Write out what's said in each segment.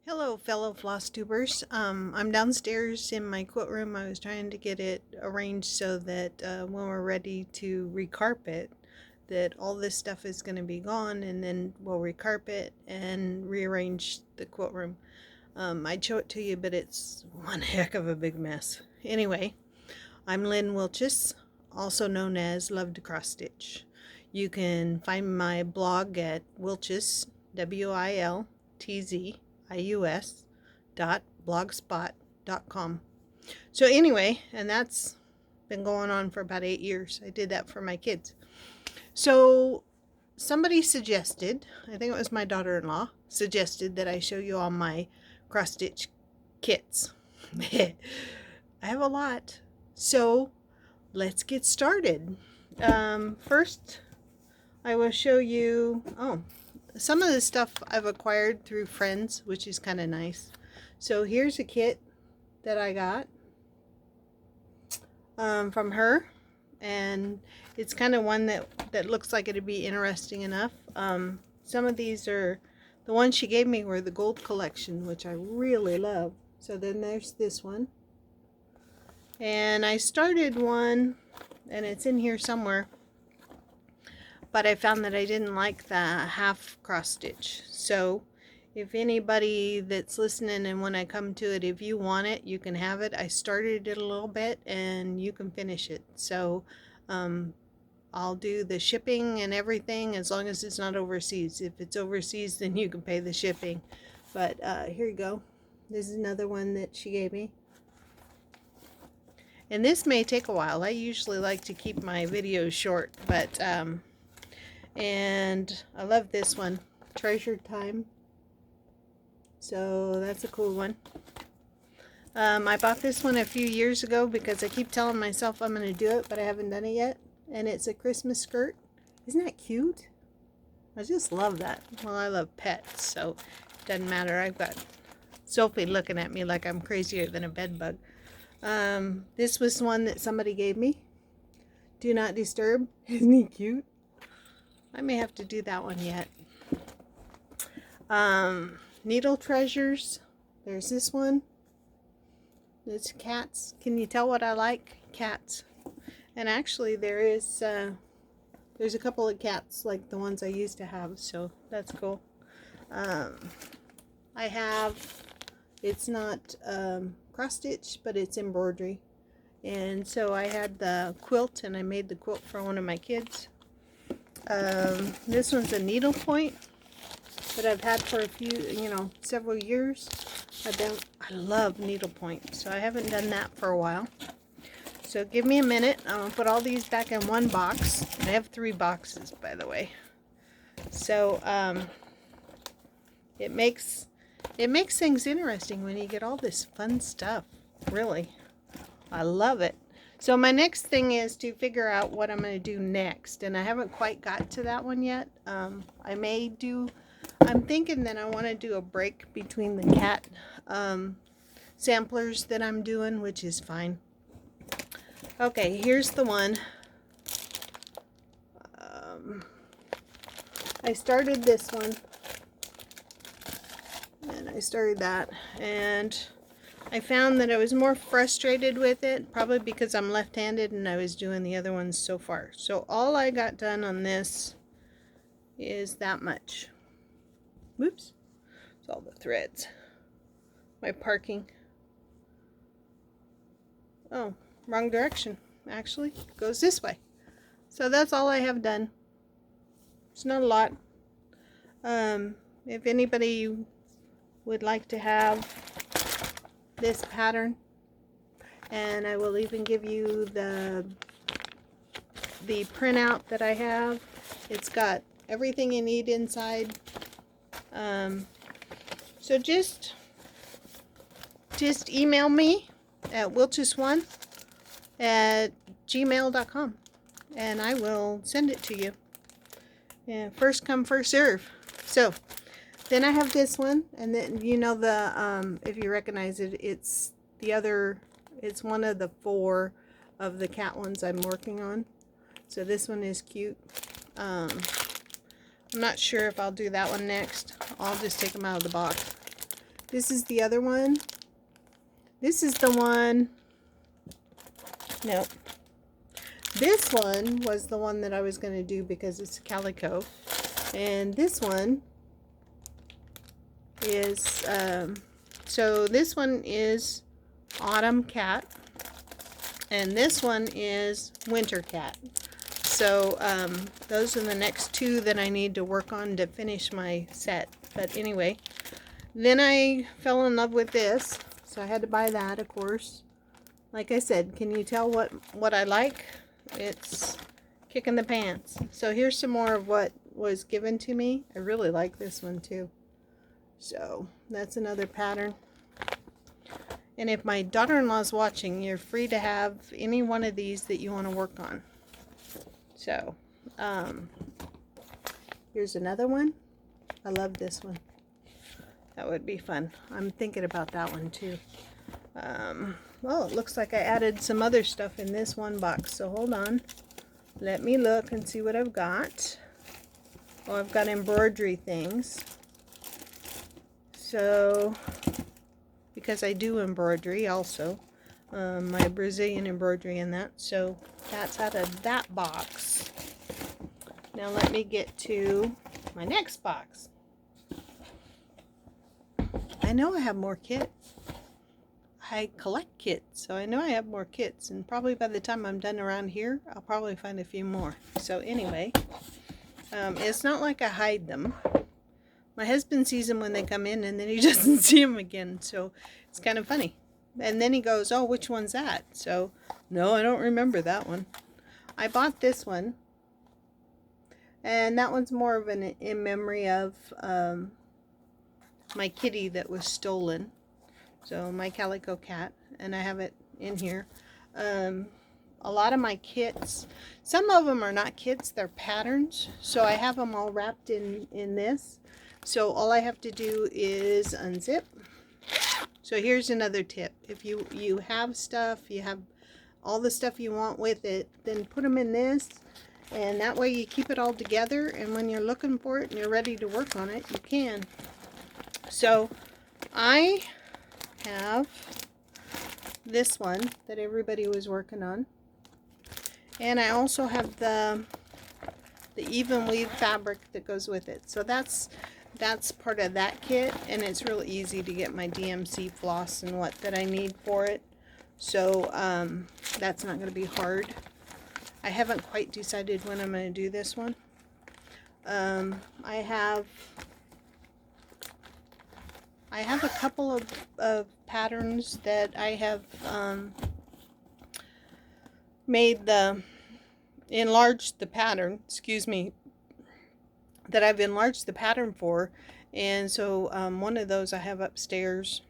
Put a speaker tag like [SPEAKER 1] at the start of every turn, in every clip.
[SPEAKER 1] Hello, fellow Flosstubers. I'm downstairs in my quilt room. I was trying to get it arranged so that when we're ready to recarpet, that all this stuff is going to be gone, and then we'll recarpet and rearrange the quilt room. I'd show it to you, but it's one heck of a big mess. Anyway, I'm Lynn Wilches, also known as Love to Cross Stitch. You can find my blog at Wilches, WILTZIUS.blogspot.com. So anyway, and that's been going on for about 8 years. I did that for my kids. So somebody suggested, I think it was my daughter-in-law, suggested that I show you all my cross stitch kits. I have a lot. So let's get started. First, I will show you, some of the stuff I've acquired through friends, which is kind of nice. So here's a kit that I got from her, and it's kind of one that looks like it'd be interesting enough. Some of these are, the ones she gave me were the gold collection, which I really love. So then there's this one. And I started one, and it's in here somewhere, but I found that I didn't like the half cross stitch. So if anybody that's listening and when I come to it, if you want it, you can have it. I started it a little bit and you can finish it. So I'll do the shipping and everything as long as it's not overseas. If it's overseas, then you can pay the shipping. But here you go. This is another one that she gave me. And this may take a while. I usually like to keep my videos short, but and I love this one, Treasure Time. So that's a cool one. I bought this one a few years ago because I keep telling myself I'm going to do it, but I haven't done it yet. And it's a Christmas skirt. Isn't that cute? I just love that. Well, I love pets, so it doesn't matter. I've got Sophie looking at me like I'm crazier than a bed bug. This was one that somebody gave me. Do Not Disturb. Isn't he cute? I may have to do that one yet. Needle Treasures. There's this one. It's cats. Can you tell what I like? Cats. And actually there's a couple of cats like the ones I used to have, so that's cool. I have, it's not cross stitch, but it's embroidery. And so I had the quilt, and I made the quilt for one of my kids. This one's a needle point that I've had for a few, several years. I love needlepoint, so I haven't done that for a while. So give me a minute. I'm gonna put all these back in one box. I have 3 boxes, by the way. So it makes things interesting when you get all this fun stuff. Really, I love it. So my next thing is to figure out what I'm going to do next, and I haven't quite got to that one yet. I'm thinking that I want to do a break between the cat samplers that I'm doing, which is fine. Okay, here's the one. I started this one, and I started that, and I found that I was more frustrated with it, probably because I'm left-handed and I was doing the other ones so far. So all I got done on this is that much. Whoops. It's all the threads. My parking. Oh, wrong direction. Actually, it goes this way. So that's all I have done. It's not a lot. If anybody would like to have this pattern, and I will even give you the printout that I have. It's got everything you need inside. So just email me at wilches1@gmail.com and I will send it to you. And first come, first serve. So then I have this one, and then if you recognize it, it's one of the 4 of the cat ones I'm working on. So this one is cute. I'm not sure if I'll do that one next. I'll just take them out of the box. This is the other one. This is the one. No. This one was the one that I was going to do because it's calico. And this one is, so this one is autumn cat. And this one is winter cat. So those are the next two that I need to work on to finish my set. But anyway, then I fell in love with this. So I had to buy that, of course. Like I said, can you tell what I like? It's kicking the pants. So here's some more of what was given to me. I really like this one too. So that's another pattern. And if my daughter-in-law's watching, you're free to have any one of these that you want to work on. So here's another one. I love this one. That would be fun. I'm thinking about that one too. Well, it looks like I added some other stuff in this one box, so hold on. Let me look and see what I've got. Oh, I've got embroidery things. So, because I do embroidery also, my Brazilian embroidery and that, so that's out of that box. Now let me get to my next box. I know I have more kits. I collect kits, so I know I have more kits, and probably by the time I'm done around here, I'll probably find a few more. So anyway, it's not like I hide them. My husband sees them when they come in, and then he doesn't see them again, so it's kind of funny. And then he goes, oh, which one's that? So, no, I don't remember that one. I bought this one, and that one's more of an in memory of my kitty that was stolen. So my calico cat, and I have it in here. A lot of my kits, some of them are not kits, they're patterns. So I have them all wrapped in this. So all I have to do is unzip. So here's another tip. If you have stuff, you have all the stuff you want with it, then put them in this. And that way you keep it all together, and when you're looking for it and you're ready to work on it, you can. So I have this one that everybody was working on, and I also have the even weave fabric that goes with it. So that's part of that kit, and it's real easy to get my DMC floss and what that I need for it. So that's not going to be hard. I haven't quite decided when I'm going to do this one. I have a couple of patterns that I have enlarged the pattern, that I've enlarged the pattern for. And so one of those I have upstairs,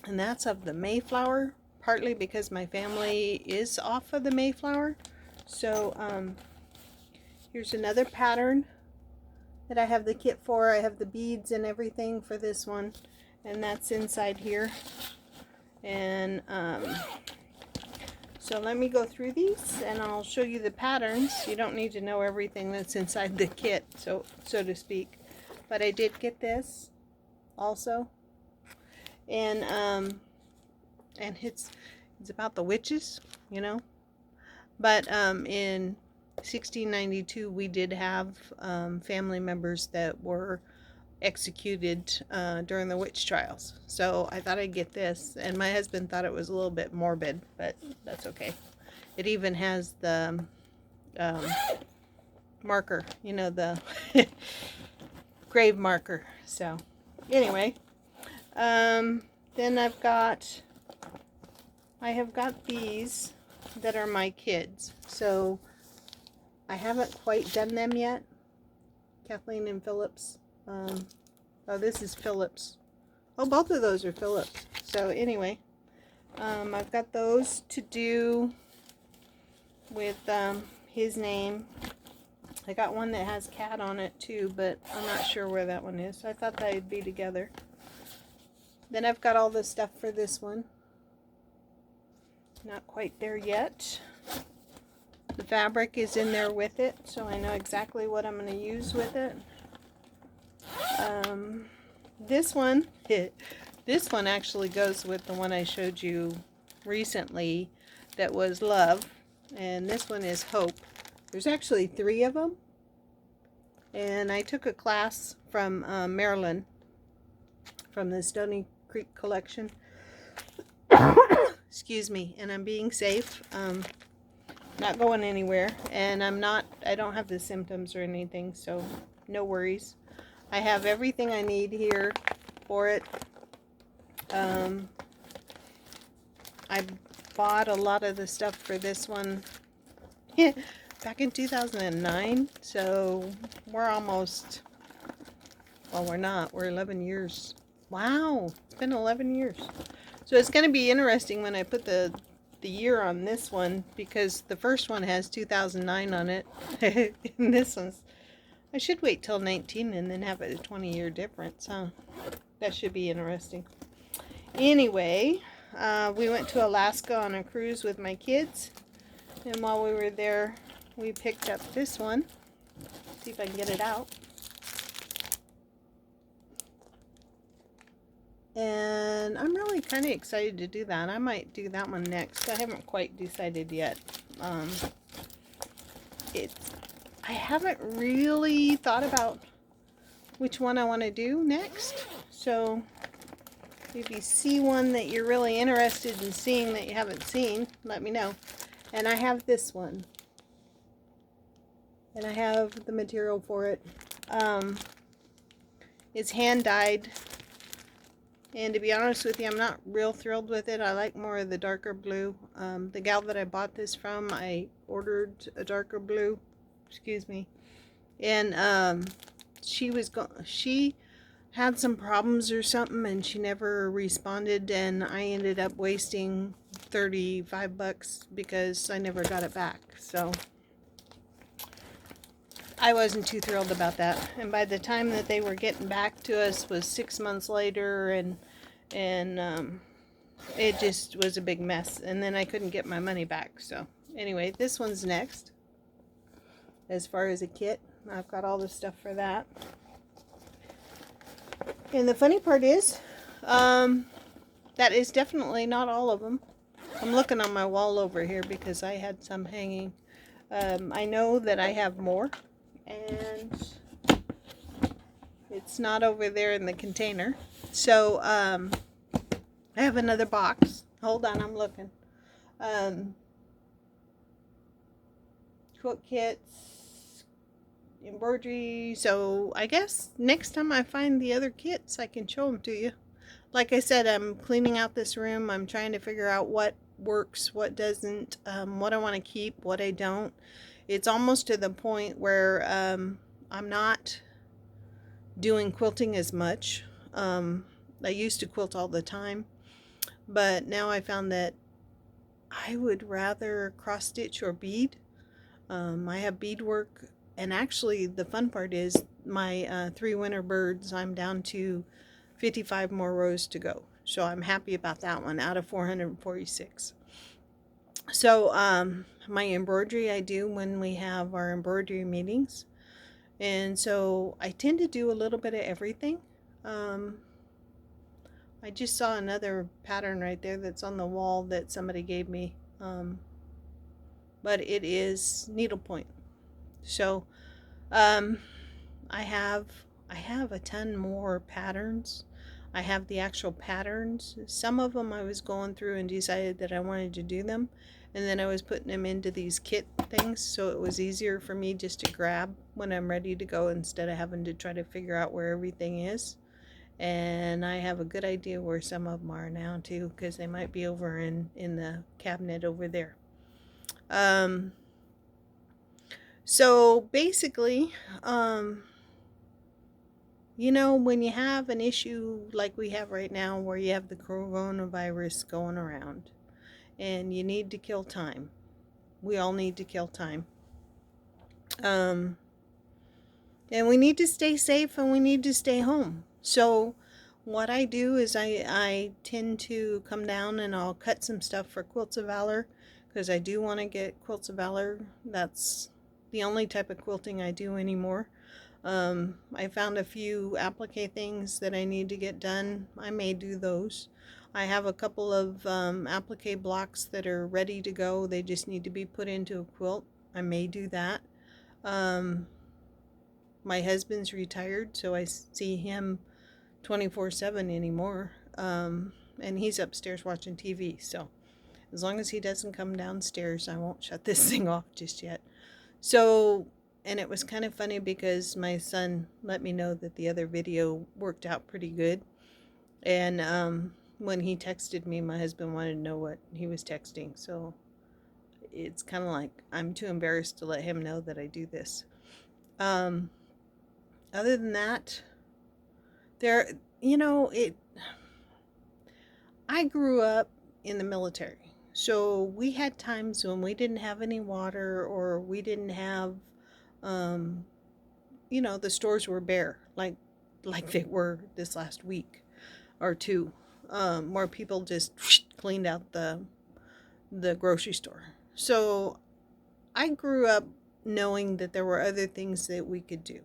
[SPEAKER 1] and that's of the Mayflower, partly because my family is off of the Mayflower. So here's another pattern that I have the kit for. I have the beads and everything for this one, and that's inside here. And so let me go through these and I'll show you the patterns. You don't need to know everything that's inside the kit, so to speak. But I did get this also, and it's about the witches, you know. But in 1692 we did have family members that were executed during the witch trials. So I thought I'd get this, and my husband thought it was a little bit morbid, but that's okay. It even has the marker, you know, the grave marker. So anyway, then I have got these that are my kids. So I haven't quite done them yet. Kathleen and Phillips. Oh, this is Phillips. Oh, both of those are Phillips. So anyway, I've got those to do with his name. I got one that has cat on it too, but I'm not sure where that one is. So I thought they'd be together. Then I've got all the stuff for this one. Not quite there yet. The fabric is in there with it, so I know exactly what I'm going to use with it. This one, This one actually goes with the one I showed you recently that was Love, and this one is Hope. There's actually 3 of them, and I took a class from Maryland from the Stony Creek collection. Excuse me, and I'm being safe, not going anywhere, and I don't have the symptoms or anything, so no worries. I have everything I need here for it. I bought a lot of the stuff for this one back in 2009, so we're almost, well, we're not, we're 11 years. Wow, it's been 11 years. So it's going to be interesting when I put the year on this one, because the first one has 2009 on it, and this one's, I should wait till 19 and then have it a 20-year difference, huh? That should be interesting. Anyway, we went to Alaska on a cruise with my kids, and while we were there, we picked up this one. See if I can get it out. And I'm really kind of excited to do that. I might do that one next. I haven't quite decided yet. I haven't really thought about which one I want to do next. So if you see one that you're really interested in seeing that you haven't seen, let me know. And I have this one. And I have the material for it. It's hand dyed. And to be honest with you, I'm not real thrilled with it. I like more of the darker blue. The gal that I bought this from, I ordered a darker blue. Excuse me. And she had some problems or something, and she never responded, and I ended up wasting $35 because I never got it back. So I wasn't too thrilled about that. And by the time that they were getting back to us was 6 months later, and it just was a big mess. And then I couldn't get my money back. So anyway, this one's next. As far as a kit, I've got all the stuff for that. And the funny part is, that is definitely not all of them. I'm looking on my wall over here because I had some hanging. I know that I have more. And it's not over there in the container. So I have another box. Hold on, I'm looking. Quilt kits, embroidery. So I guess next time I find the other kits, I can show them to you. Like I said, I'm cleaning out this room. I'm trying to figure out what works, what doesn't, what I want to keep, what I don't. It's almost to the point where I'm not doing quilting as much. I used to quilt all the time, but now I found that I would rather cross stitch or bead. I have beadwork, and actually the fun part is my 3 winter birds, I'm down to 55 more rows to go. So I'm happy about that one out of 446. So my embroidery I do when we have our embroidery meetings. And so I tend to do a little bit of everything. I just saw another pattern right there that's on the wall that somebody gave me. But it is needlepoint. So I have a ton more patterns. I have the actual patterns. Some of them I was going through and decided that I wanted to do them, and then I was putting them into these kit things, so it was easier for me just to grab when I'm ready to go instead of having to try to figure out where everything is. And I have a good idea where some of them are now too, because they might be over in the cabinet over there. So basically, you know, when you have an issue like we have right now where you have the coronavirus going around and you need to kill time, we all need to kill time. And we need to stay safe and we need to stay home. So what I do is I tend to come down and I'll cut some stuff for Quilts of Valor, because I do want to get Quilts of Valor. That's the only type of quilting I do anymore. I found a few applique things that I need to get done. I may do those. I have a couple of applique blocks that are ready to go. They just need to be put into a quilt. I may do that. Um, my husband's retired, so I see him 24/7 anymore. And he's upstairs watching TV, so as long as he doesn't come downstairs, I won't shut this thing off just yet. So, and it was kind of funny because my son let me know that the other video worked out pretty good. And when he texted me, my husband wanted to know what he was texting. So it's kind of like I'm too embarrassed to let him know that I do this. Um, other than that, there, you know, I grew up in the military. So we had times when we didn't have any water, or we didn't have, um, the stores were bare, like they were this last week or two. More people just cleaned out the grocery store. So I grew up knowing that there were other things that we could do.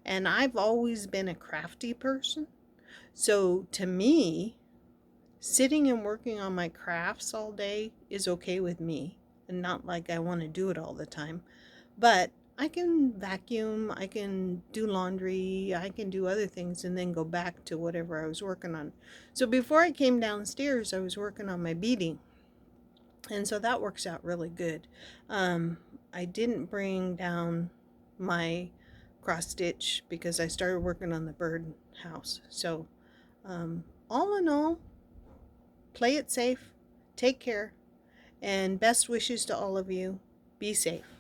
[SPEAKER 1] And I've always been a crafty person. So to me, sitting and working on my crafts all day is okay with me, and not like I want to do it all the time. But I can vacuum, I can do laundry, I can do other things and then go back to whatever I was working on. So before I came downstairs, I was working on my beading. And so that works out really good. I didn't bring down my cross stitch because I started working on the bird house. So all in all, play it safe, take care, and best wishes to all of you. Be safe.